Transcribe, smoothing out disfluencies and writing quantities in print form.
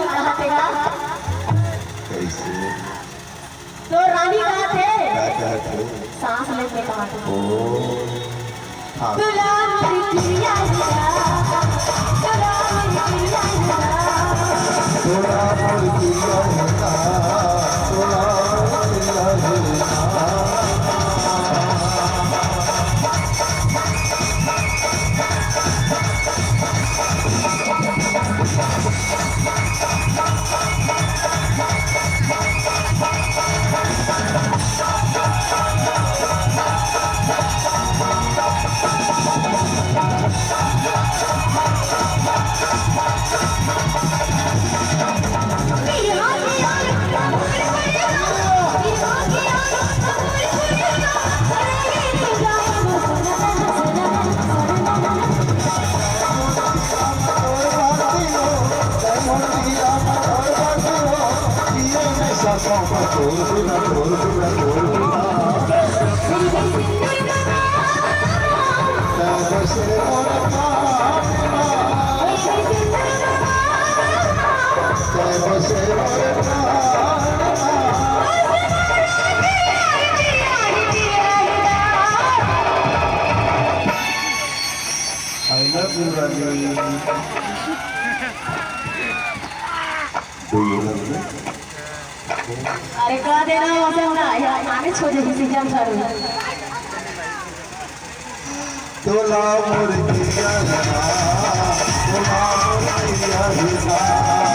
रानी कहाँ तेरा? कैसे? तो रानी कहाँ थे? क्या थे? सांस लेते कहाँ थे? ओ हाँ तुला मेरी प्रिया हिया, तुला मेरी प्रिया हिया, तोरा मोर पिया हिया, तोरा मोर पिया हिया। I love you, Rani. Do you love me? अरे कह देना वैसे ना यार आगे छोड़े किसी जम करूँ तोला मोर पिया हिया, तोला मोर पिया हिया।